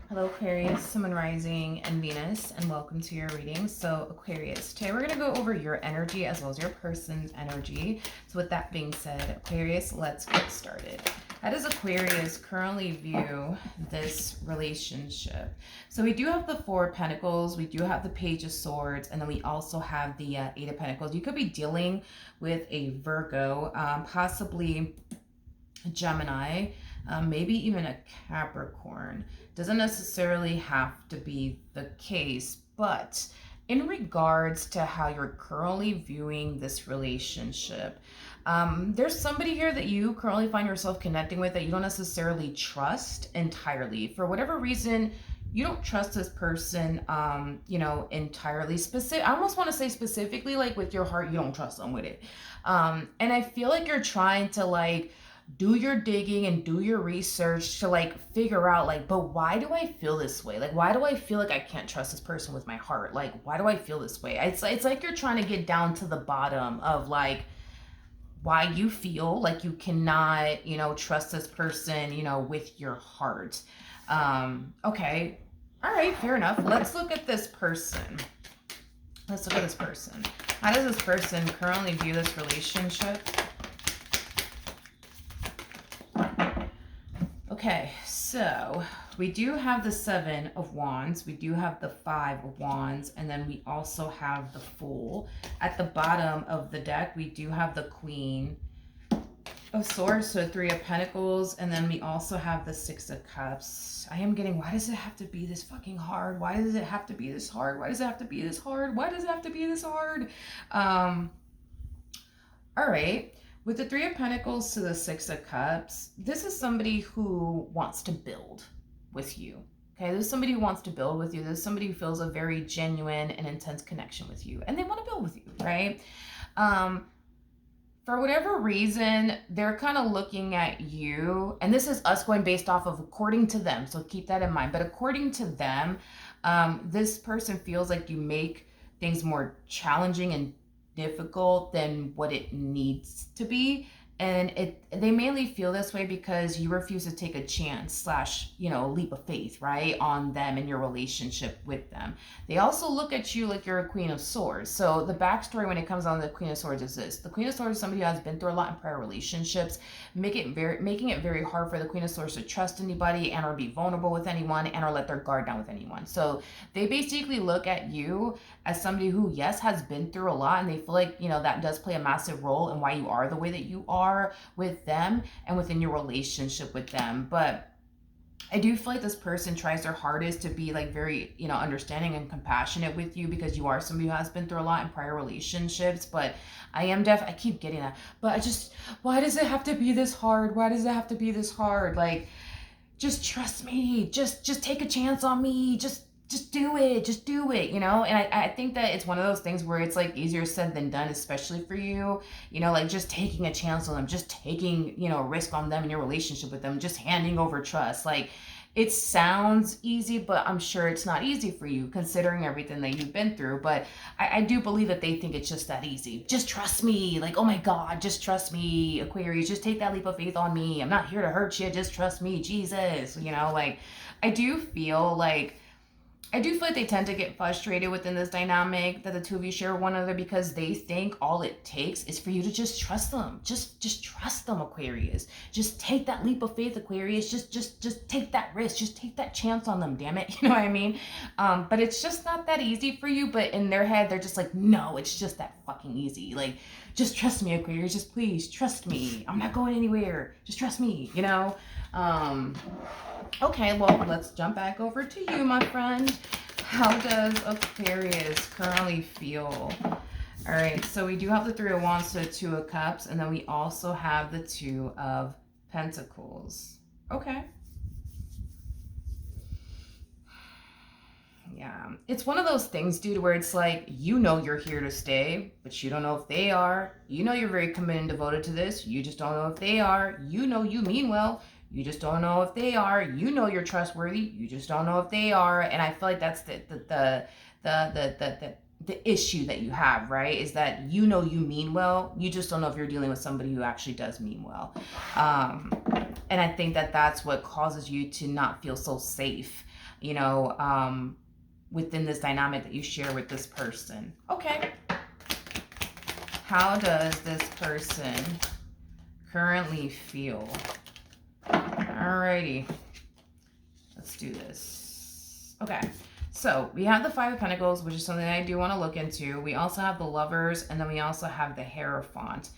Hello Aquarius, Sun, Rising, and Venus, and welcome to your reading. So Aquarius, today we're going to go over your energy as well as your person's energy. So with that being said, Aquarius, let's get started. How does Aquarius currently view this relationship? So we do have the Four of Pentacles, we do have the Page of Swords, and then we also have the Eight of Pentacles. You could be dealing with a Virgo, possibly a Gemini, maybe even a Capricorn. Doesn't necessarily have to be the case, but in regards to how you're currently viewing this relationship, there's somebody here that you currently find yourself connecting with that you don't necessarily trust entirely. For whatever reason, you don't trust this person, entirely. I almost want to say specifically, like with your heart, you don't trust them with it. And I feel like you're trying to do your digging and do your research to figure out but why do I feel this way? Why do I feel like I can't trust this person with my heart? Why do I feel this way? It's like you're trying to get down to the bottom of why you feel like you cannot, trust this person, with your heart. Okay. All right, fair enough. Let's look at this person. How does this person currently view this relationship? Okay, so we do have the Seven of Wands, we do have the Five of Wands, and then we also have the Fool. At the bottom of the deck, we do have the Queen of Swords, so Three of Pentacles, and then we also have the Six of Cups. I am getting, why does it have to be this fucking hard? Why does it have to be this hard? Why does it have to be this hard? Why does it have to be this hard? All right. With the Three of Pentacles to the Six of Cups, this is somebody who wants to build with you. Okay, this is somebody who wants to build with you. This is somebody who feels a very genuine and intense connection with you. And they want to build with you, right? For whatever reason, they're kind of looking at you. And this is us going based off of according to them. So keep that in mind. But according to them, this person feels like you make things more challenging and difficult than what it needs to be, and they mainly feel this way because you refuse to take a chance / leap of faith, right, on them and your relationship with them. They also look at you like you're a Queen of Swords. So the backstory when it comes on the Queen of Swords is this: the Queen of Swords is somebody who has been through a lot in prior relationships, making it very hard for the Queen of Swords to trust anybody and or be vulnerable with anyone and or let their guard down with anyone. So they basically look at you as somebody who, yes, has been through a lot, and they feel like, that does play a massive role in why you are the way that you are with them and within your relationship with them. But I do feel like this person tries their hardest to be very, understanding and compassionate with you because you are somebody who has been through a lot in prior relationships. But I keep getting that. But why does it have to be this hard? Why does it have to be this hard? Just trust me. Just take a chance on me. Just do it, and I think that it's one of those things where it's easier said than done, especially for you, just taking a chance on them, just taking, a risk on them in your relationship with them, just handing over trust. It sounds easy, but I'm sure it's not easy for you considering everything that you've been through. But I do believe that they think it's just that easy. Just trust me. Oh my God, just trust me, Aquarius. Just take that leap of faith on me. I'm not here to hurt you. Just trust me, Jesus. I do feel like they tend to get frustrated within this dynamic that the two of you share with one another because they think all it takes is for you to just trust them. Just trust them, Aquarius. Just take that leap of faith, Aquarius. Just take that risk. Just take that chance on them, damn it. You know what I mean? But it's just not that easy for you. But in their head, they're just no, it's just that fucking easy. Just trust me, Aquarius. Just please trust me. I'm not going anywhere. Just trust me, Okay, well, let's jump back over to you, my friend. How does Aquarius currently feel? All right, so we do have the Three of Wands to the Two of Cups, and then we also have the Two of Pentacles. Okay. Yeah, it's one of those things, dude, where it's you're here to stay, but you don't know if they are. You're very committed and devoted to this. You just don't know if they are. You mean well. You just don't know if they are. You're trustworthy. You just don't know if they are. And I feel like that's the issue that you have, right? Is that you mean well. You just don't know if you're dealing with somebody who actually does mean well. And I think that that's what causes you to not feel so safe within this dynamic that you share with this person. Okay. How does this person currently feel? Alrighty. Let's do this. Okay. So we have the Five of Pentacles, which is something I do want to look into. We also have the Lovers, and then we also have the Hierophant.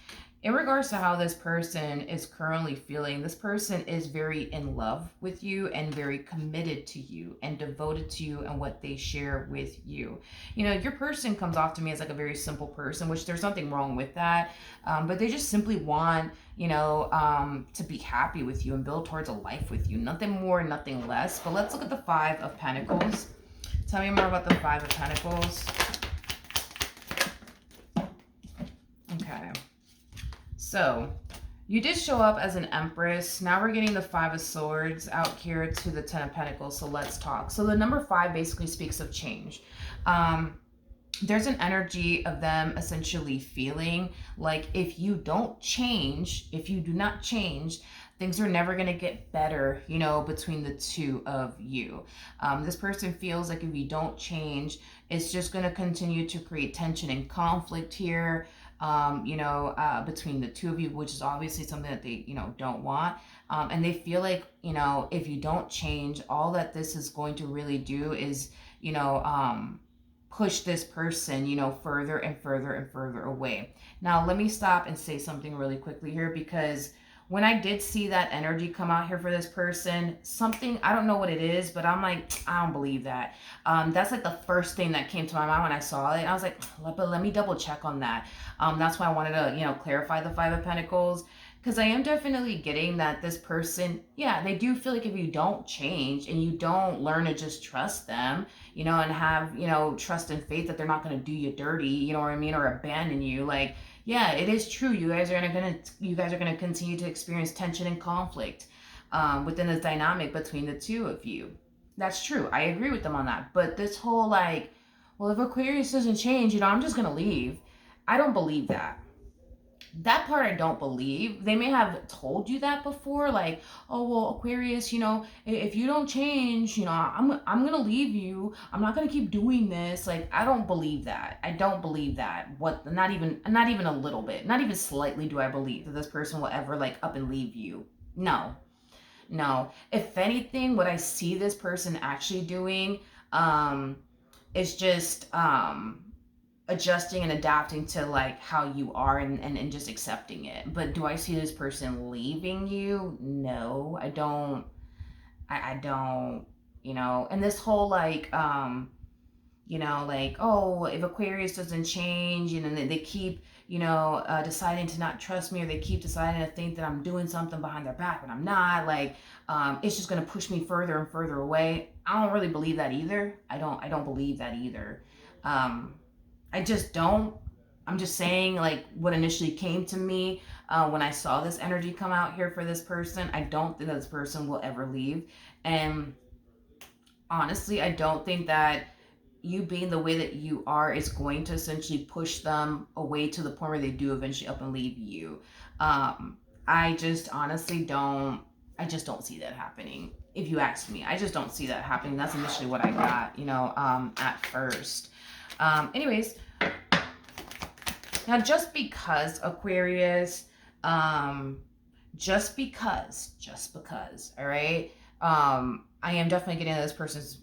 In regards to how this person is currently feeling, this person is very in love with you and very committed to you and devoted to you and what they share with you. Your person comes off to me as like a very simple person, which there's nothing wrong with that. But they just simply want, to be happy with you and build towards a life with you. Nothing more, nothing less. But let's look at the Five of Pentacles. Tell me more about the Five of Pentacles. Okay. So, you did show up as an Empress. Now we're getting the Five of Swords out here to the Ten of Pentacles. So let's talk. So the number 5 basically speaks of change. There's an energy of them essentially feeling like if you don't change, if you do not change, things are never going to get better, between the two of you. This person feels like if you don't change, it's just going to continue to create tension and conflict here, between the two of you, which is obviously something that they, don't want. And they feel like, if you don't change, all that this is going to really do is, push this person, further and further and further away. Now, let me stop and say something really quickly here, because when I did see that energy come out here for this person, something, I don't know what it is, but I'm like, I don't believe that. That's like the first thing that came to my mind when I saw it. I was like, but let me double check on that. That's why I wanted to, clarify the Five of Pentacles. Because I am definitely getting that this person, yeah, they do feel like if you don't change and you don't learn to just trust them, and have, trust and faith that they're not going to do you dirty, you know what I mean, or abandon you, like, yeah, it is true. You guys are gonna continue to experience tension and conflict within this dynamic between the two of you. That's true. I agree with them on that. But this whole like, well, if Aquarius doesn't change, I'm just gonna leave. I don't believe that. That part I don't believe. They may have told you that before, like, oh well, Aquarius, if you don't change, I'm gonna leave you. I'm not gonna keep doing this. Like, I don't believe that. I don't believe that. Not even a little bit, not even slightly do I believe that this person will ever like up and leave you. No. If anything, what I see this person actually doing, is just adjusting and adapting to like how you are and just accepting it. But do I see this person leaving you? No, I don't. I don't, and this whole like, like, oh, if Aquarius doesn't change, they keep, deciding to not trust me, or they keep deciding to think that I'm doing something behind their back when I'm not, like, it's just going to push me further and further away. I don't really believe that either. I don't believe that either. I just don't. I'm just saying, like, what initially came to me when I saw this energy come out here for this person. I don't think that this person will ever leave. And honestly, I don't think that you being the way that you are is going to essentially push them away to the point where they do eventually up and leave you. I just honestly don't. I just don't see that happening. If you ask me, I just don't see that happening. That's initially what I got, at first. Anyways, now just because Aquarius, just because, all right, I am definitely getting that this person's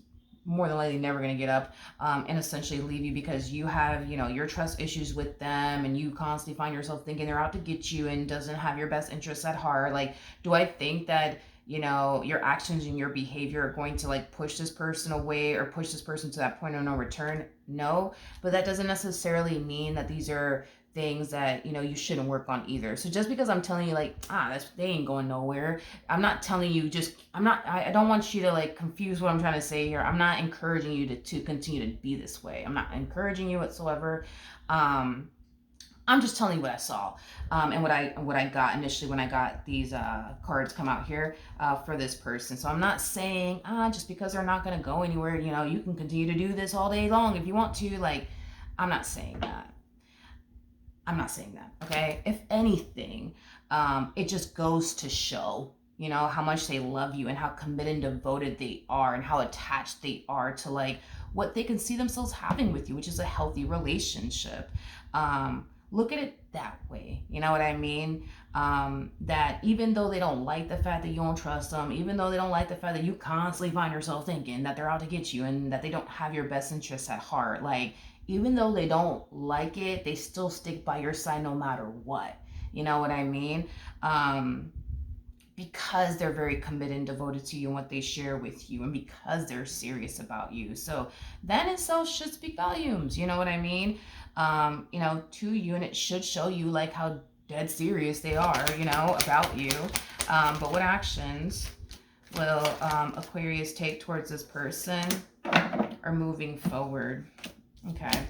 more than likely never going to get up and essentially leave you because you have, your trust issues with them, and you constantly find yourself thinking they're out to get you and doesn't have your best interests at heart. Like, do I think that, your actions and your behavior are going to like push this person away or push this person to that point of no return? No, but that doesn't necessarily mean that these are things that you shouldn't work on either. So just because I'm telling you like they ain't going nowhere, I'm not telling you I don't want you to like confuse what I'm trying to say here. I'm not encouraging you to continue to be this way. I'm not encouraging you whatsoever. I'm just telling you what I saw, and what I got initially when I got these cards come out here for this person. So I'm not saying just because they're not going to go anywhere, you can continue to do this all day long if you want to. Like, I'm not saying that. Okay? If anything, it just goes to show you know, how much they love you and how committed and devoted they are and how attached they are to like what they can see themselves having with you, which is a healthy relationship. Look at it that way. You know what I mean? That even though they don't like the fact that you don't trust them, even though they don't like the fact that you constantly find yourself thinking that they're out to get you and that they don't have your best interests at heart, like even though they don't like it, they still stick by your side no matter what. You know what I mean? Because they're very committed and devoted to you and what they share with you, and because they're serious about you. So that in itself should speak volumes. You know what I mean? You know, 2 units should show you like how dead serious they are, you know, about you. But what actions will Aquarius take towards this person or moving forward? Okay.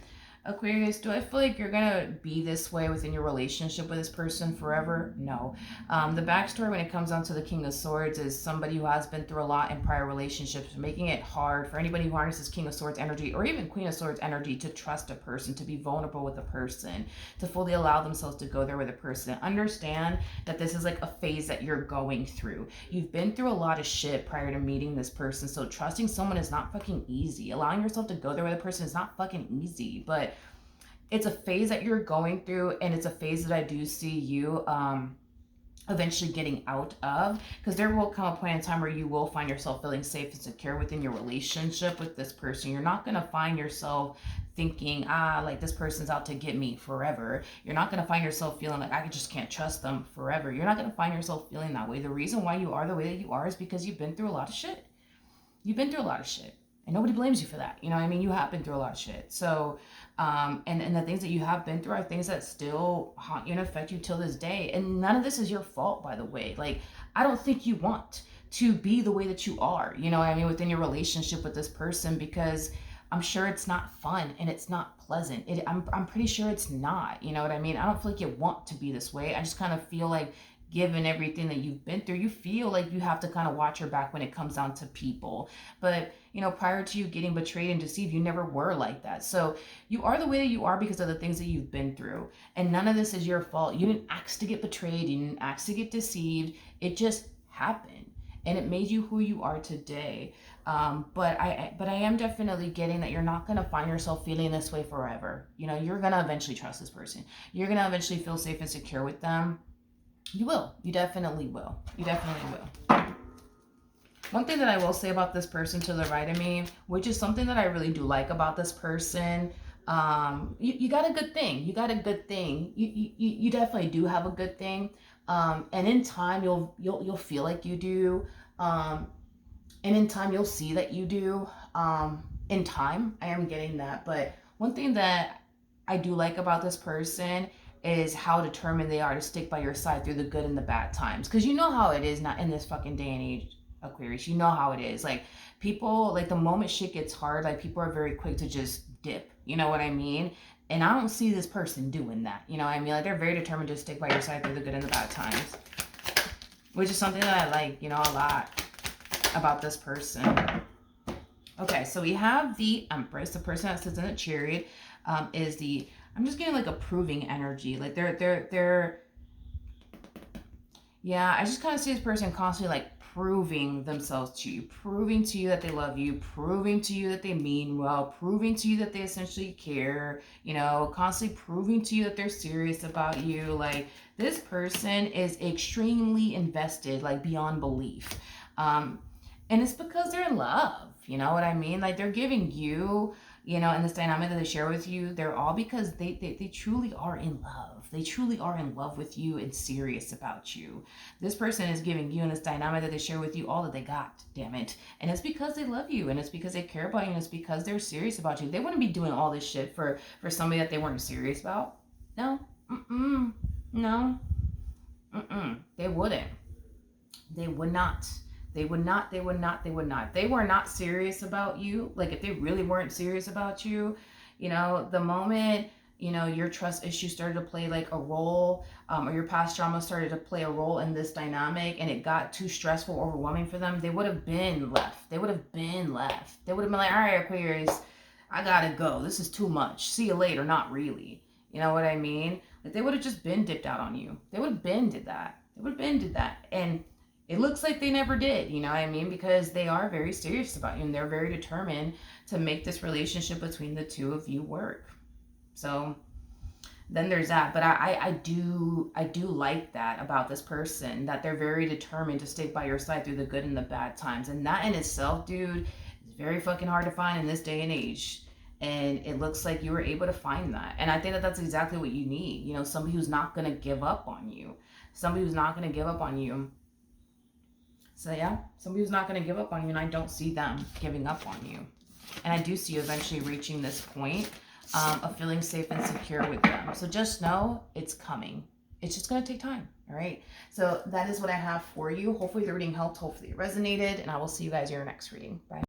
Aquarius, do I feel like you're going to be this way within your relationship with this person forever? No. The backstory when it comes down to the King of Swords is somebody who has been through a lot in prior relationships, making it hard for anybody who harnesses King of Swords energy or even Queen of Swords energy to trust a person, to be vulnerable with a person, to fully allow themselves to go there with a person. Understand that this is like a phase that you're going through. You've been through a lot of shit prior to meeting this person, so trusting someone is not fucking easy. Allowing yourself to go there with a person is not fucking easy, but it's a phase that you're going through, and it's a phase that I do see you eventually getting out of, because there will come a point in time where you will find yourself feeling safe and secure within your relationship with this person. You're not going to find yourself thinking, like this person's out to get me forever. You're not going to find yourself feeling like I just can't trust them forever. You're not going to find yourself feeling that way. The reason why you are the way that you are is because you've been through a lot of shit. You've been through a lot of shit. And nobody blames you for that. You know what I mean? You have been through a lot of shit. So, and the things that you have been through are things that still haunt you and affect you till this day. And none of this is your fault, by the way. Like, I don't think you want to be the way that you are, you know what I mean, within your relationship with this person, because I'm sure it's not fun and it's not pleasant. I'm pretty sure it's not, you know what I mean? I don't feel like you want to be this way. I just kind of feel like given everything that you've been through, you feel like you have to kind of watch your back when it comes down to people. But, you know, prior to you getting betrayed and deceived, you never were like that. So you are the way that you are because of the things that you've been through. And none of this is your fault. You didn't ask to get betrayed. You didn't ask to get deceived. It just happened. And it made you who you are today. But I am definitely getting that you're not going to find yourself feeling this way forever. You know, you're going to eventually trust this person. You're going to eventually feel safe and secure with them. You will. You definitely will. You definitely will. One thing that I will say about this person to the right of me, which is something that I really do like about this person, you got a good thing. You got a good thing. You definitely do have a good thing. And in time, you'll feel like you do. And in time, you'll see that you do. In time, I am getting that. But one thing that I do like about this person is how determined they are to stick by your side through the good and the bad times. Because you know how it is not in this fucking day and age, Aquarius. You know how it is. Like, people, like, the moment shit gets hard, like, people are very quick to just dip. You know what I mean? And I don't see this person doing that. You know what I mean? Like, they're very determined to stick by your side through the good and the bad times. Which is something that I like, you know, a lot about this person. Okay, so we have the Empress. The person that sits in the chariot is the... I'm just getting like approving energy. Like they're yeah, I just kind of see this person constantly like proving themselves to you, proving to you that they love you, proving to you that they mean well, proving to you that they essentially care, you know, constantly proving to you that they're serious about you. Like, this person is extremely invested, like beyond belief. And it's because they're in love. You know what I mean? Like, they're giving you, you know, and this dynamic that they share with you, they're all because they truly are in love. They truly are in love with you and serious about you. This person is giving you, and this dynamic that they share with you, all that they got, damn it. And it's because they love you, and it's because they care about you, and it's because they're serious about you. They wouldn't be doing all this shit for somebody that they weren't serious about. No. No. They wouldn't. They would not. They would not. If they were not serious about you, like if they really weren't serious about you, you know, the moment, you know, your trust issues started to play like a role, or your past trauma started to play a role in this dynamic, and it got too stressful, overwhelming for them, they would have been left. They would have been like, all right, Aquarius, I gotta go. This is too much. See you later. Not really. You know what I mean? Like, they would have just been dipped out on you. They would have been did that. And It looks like they never did, you know what I mean? Because they are very serious about you and they're very determined to make this relationship between the two of you work. So then there's that. But I do like that about this person, that they're very determined to stick by your side through the good and the bad times. And that in itself, dude, is very fucking hard to find in this day and age. And it looks like you were able to find that. And I think that that's exactly what you need. You know, somebody who's not going to give up on you. Somebody who's not going to give up on you. So yeah, somebody who's not going to give up on you, and I don't see them giving up on you. And I do see you eventually reaching this point of feeling safe and secure with them. So just know it's coming. It's just going to take time. All right. So that is what I have for you. Hopefully the reading helped. Hopefully it resonated. And I will see you guys in your next reading. Bye.